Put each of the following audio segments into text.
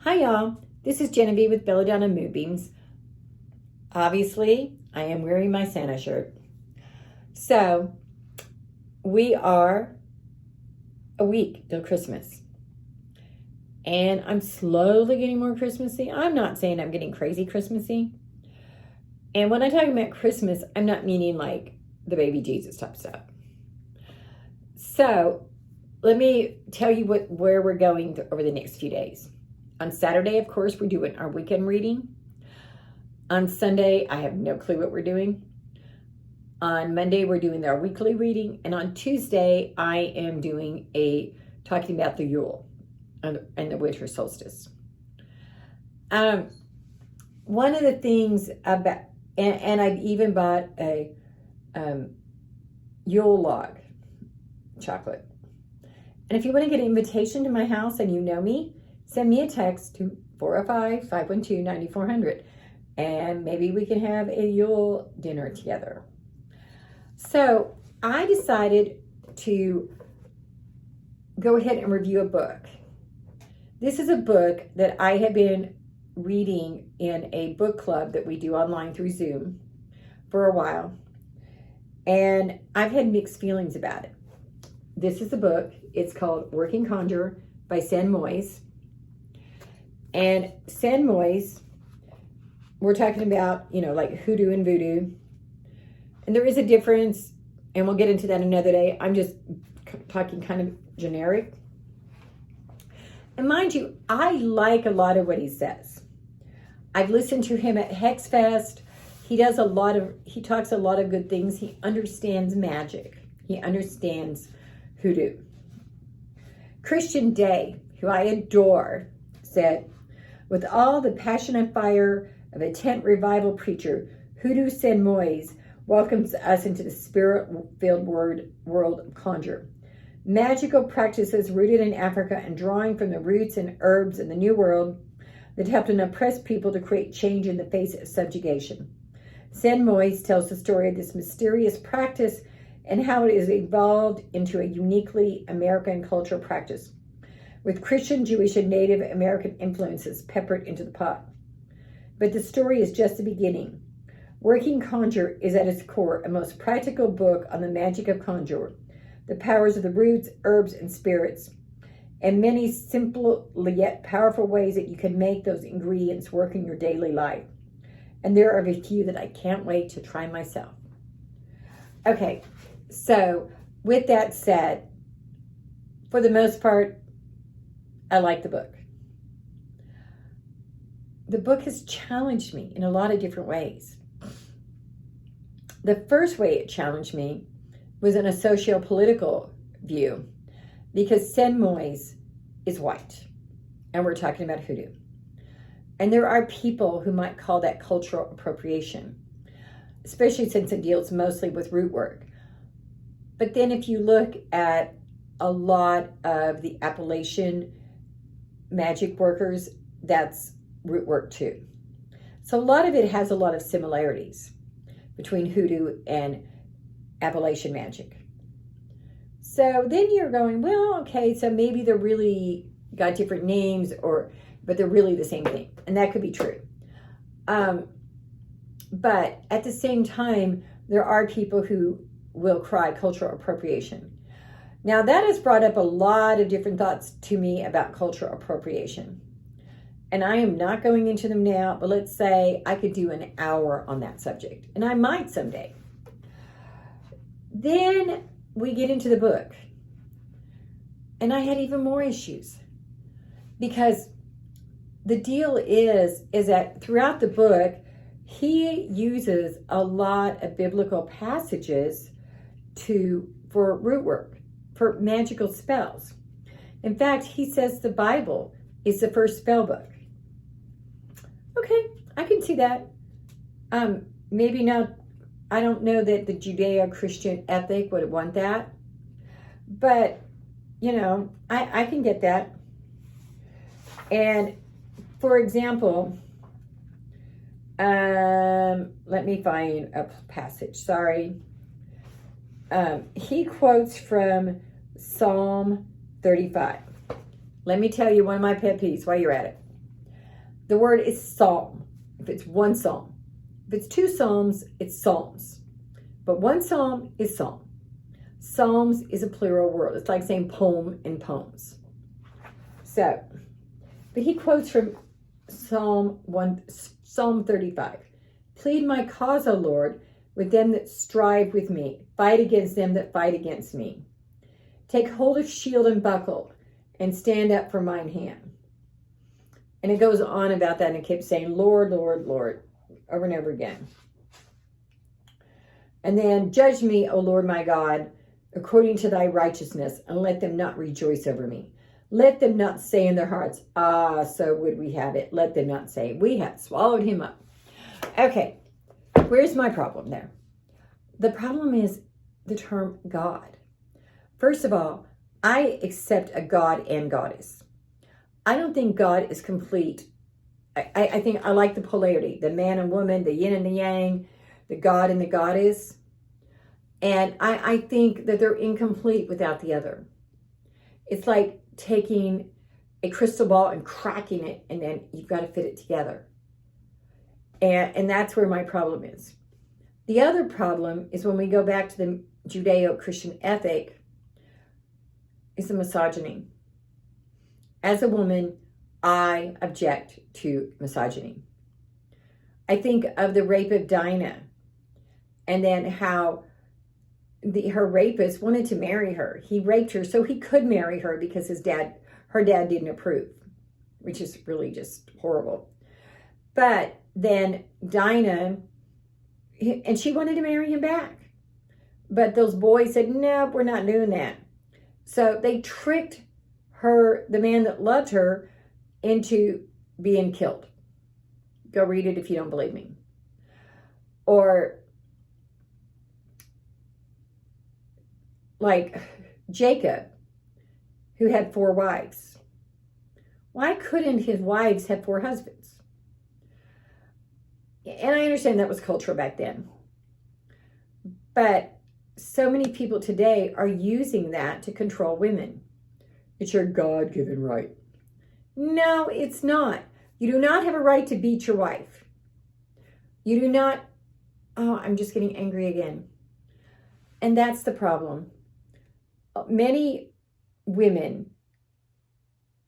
Hi y'all, this is Genevieve with Belladonna and Moonbeams. Obviously, I am wearing my Santa shirt. So, we are a week till Christmas. And I'm slowly getting more Christmassy. I'm not saying I'm getting crazy Christmassy. And when I talk about Christmas, I'm not meaning like the baby Jesus type stuff. So, let me tell you where we're going over the next few days. On Saturday, of course, we're doing our weekend reading. On Sunday, I have no clue what we're doing. On Monday, we're doing our weekly reading. And on Tuesday, I am doing talking about the Yule and the winter solstice. One of the things about, and I've even bought a Yule log chocolate. And if you want to get an invitation to my house and you know me, send me a text to 405-512-9400 and maybe we can have a Yule dinner together. So I decided to go ahead and review a book. This is a book that I have been reading in a book club that we do online through Zoom for a while. And I've had mixed feelings about it. This is a book. It's called Working Conjure by Sen Moise. And Sen Moise, we're talking about, like hoodoo and voodoo. And there is a difference, and we'll get into that another day. I'm just talking kind of generic. And mind you, I like a lot of what he says. I've listened to him at Hex Fest. He talks a lot of good things. He understands magic. He understands hoodoo. Christian Day, who I adore, said, with all the passion and fire of a tent revival preacher, Hoodoo Sen Moise welcomes us into the spirit-filled world of Conjure. Magical practices rooted in Africa and drawing from the roots and herbs in the New World that helped an oppressed people to create change in the face of subjugation. Sen Moise tells the story of this mysterious practice and how it has evolved into a uniquely American cultural practice, with Christian, Jewish, and Native American influences peppered into the pot. But the story is just the beginning. Working Conjure is at its core a most practical book on the magic of conjure, the powers of the roots, herbs, and spirits, and many simple yet powerful ways that you can make those ingredients work in your daily life. And there are a few that I can't wait to try myself. Okay, so with that said, for the most part, I like the book. The book has challenged me in a lot of different ways. The first way it challenged me was in a socio-political view, because Sen Moise is white, and we're talking about hoodoo. And there are people who might call that cultural appropriation, especially since it deals mostly with root work. But then if you look at a lot of the Appalachian magic workers, that's root work too. So a lot of it has a lot of similarities between hoodoo and Appalachian magic. So then you're going, well, okay, so maybe they're really got different names, but they're really the same thing. And that could be true. But at the same time, there are people who will cry cultural appropriation. Now, that has brought up a lot of different thoughts to me about cultural appropriation. And I am not going into them now, but let's say I could do an hour on that subject. And I might someday. Then we get into the book. And I had even more issues. Because the deal is that throughout the book, he uses a lot of biblical passages for root work, for magical spells. In fact, he says the Bible is the first spell book. Okay, I can see that. Maybe not, I don't know that the Judeo-Christian ethic would want that. But, I can get that. And, for example, let me find a passage, sorry. He quotes from Psalm 35. Let me tell you one of my pet peeves while you're at it. the word is psalm. If it's one psalm. If it's two psalms, it's psalms. But one psalm is psalm. Psalms is a plural word. It's like saying poem and poems. So, but he quotes from Psalm 35. Plead my cause, O Lord, with them that strive with me. Fight against them that fight against me. Take hold of shield and buckle, and stand up for mine hand. And it goes on about that, and it keeps saying, Lord, Lord, Lord, over and over again. And then, judge me, O Lord my God, according to thy righteousness, and let them not rejoice over me. Let them not say in their hearts, ah, so would we have it. Let them not say, we have swallowed him up. Okay, where's my problem there? The problem is the term God. First of all, I accept a God and goddess. I don't think God is complete. I think I like the polarity, the man and woman, the yin and the yang, the God and the goddess. And I think that they're incomplete without the other. It's like taking a crystal ball and cracking it, and then you've got to fit it together. And that's where my problem is. The other problem is when we go back to the Judeo-Christian ethic, is the misogyny. As a woman, I object to misogyny. I think of the rape of Dinah, and then how her rapist wanted to marry her. He raped her so he could marry her because her dad didn't approve, which is really just horrible. But then Dinah, and she wanted to marry him back. But those boys said, no, we're not doing that. So they tricked her, the man that loved her, into being killed. Go read it if you don't believe me. Or like Jacob, who had 4 wives. Why couldn't his wives have 4 husbands? And I understand that was cultural back then. But so many people today are using that to control women. It's your God-given right. No, it's not. You do not have a right to beat your wife. You do not. Oh, I'm just getting angry again. And that's the problem. Many women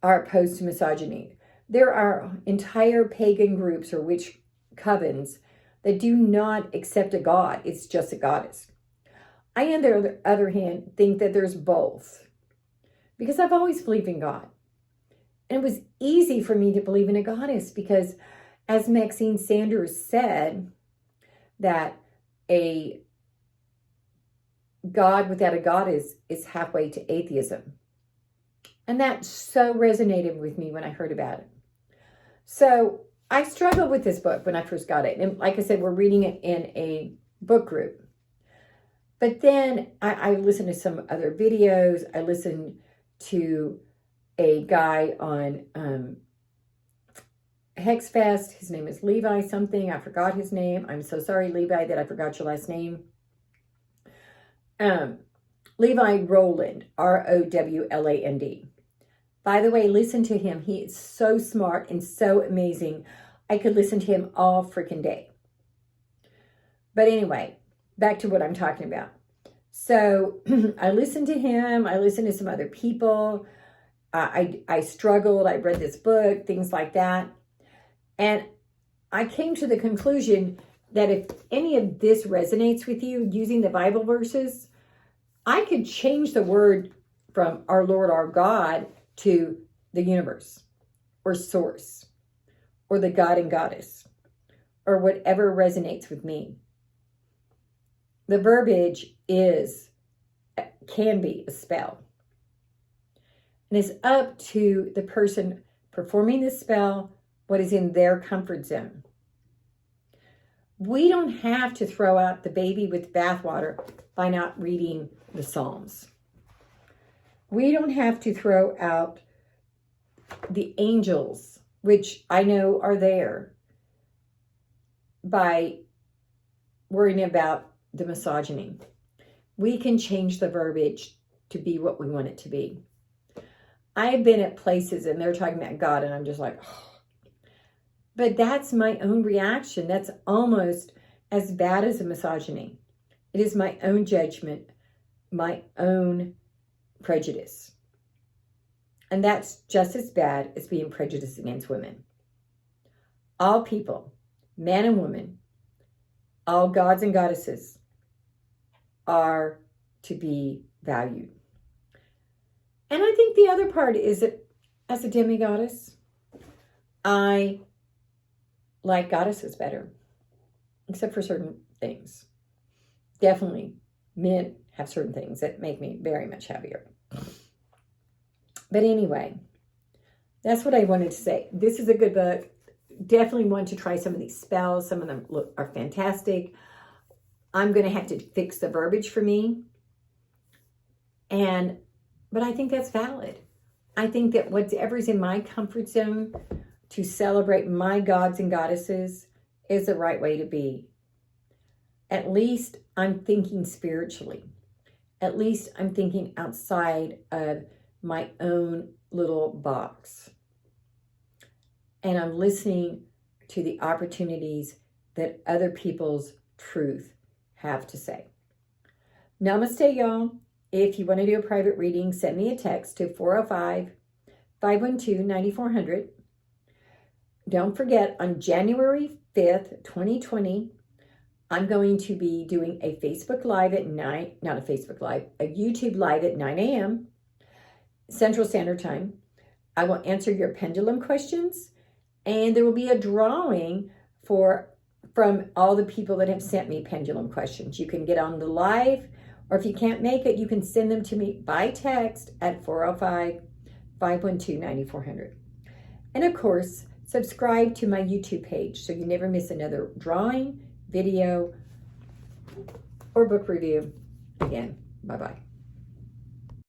are opposed to misogyny. There are entire pagan groups or witch covens that do not accept a god. It's just a goddess. I, on the other hand, think that there's both. Because I've always believed in God. And it was easy for me to believe in a goddess because, as Maxine Sanders said, that a God without a goddess is halfway to atheism. And that so resonated with me when I heard about it. So I struggled with this book when I first got it. And like I said, we're reading it in a book group. But then I listened to some other videos. I listened to a guy on HexFest. His name is Levi something. I forgot his name. I'm so sorry, Levi, that I forgot your last name. Levi Rowland, Rowland. By the way, listen to him. He is so smart and so amazing. I could listen to him all freaking day. But anyway, back to what I'm talking about. So I listened to him. I listened to some other people. I struggled. I read this book, things like that. And I came to the conclusion that if any of this resonates with you using the Bible verses, I could change the word from our Lord, our God, to the universe or source or the God and goddess or whatever resonates with me. The verbiage can be a spell. And it's up to the person performing the spell what is in their comfort zone. We don't have to throw out the baby with bathwater by not reading the Psalms. We don't have to throw out the angels, which I know are there, by worrying about the misogyny. We can change the verbiage to be what we want it to be. I've been at places and they're talking about God and I'm just like, oh. But that's my own reaction. That's almost as bad as a misogyny. It is my own judgment, my own prejudice. And that's just as bad as being prejudiced against women. All people, man and woman, all gods and goddesses are to be valued. And I think the other part is that as a demigoddess, I like goddesses better, except for certain things. Definitely, men have certain things that make me very much happier. But anyway, that's what I wanted to say. This is a good book. Definitely want to try some of these spells. Some of them are fantastic. I'm going to have to fix the verbiage for me. But I think that's valid. I think that whatever's in my comfort zone to celebrate my gods and goddesses is the right way to be. At least I'm thinking spiritually. At least I'm thinking outside of my own little box. And I'm listening to the opportunities that other people's truth have to say. Namaste, y'all. If you want to do a private reading, send me a text to 405-512-9400. Don't forget, on January 5th, 2020, I'm going to be doing a Facebook Live at 9, not a Facebook Live, a YouTube Live at 9 a.m. Central Standard Time. I will answer your pendulum questions, and there will be a drawing from all the people that have sent me pendulum questions. You can get on the live, or if you can't make it, you can send them to me by text at 405-512-9400. And of course, subscribe to my YouTube page so you never miss another drawing, video, or book review. Again, bye-bye.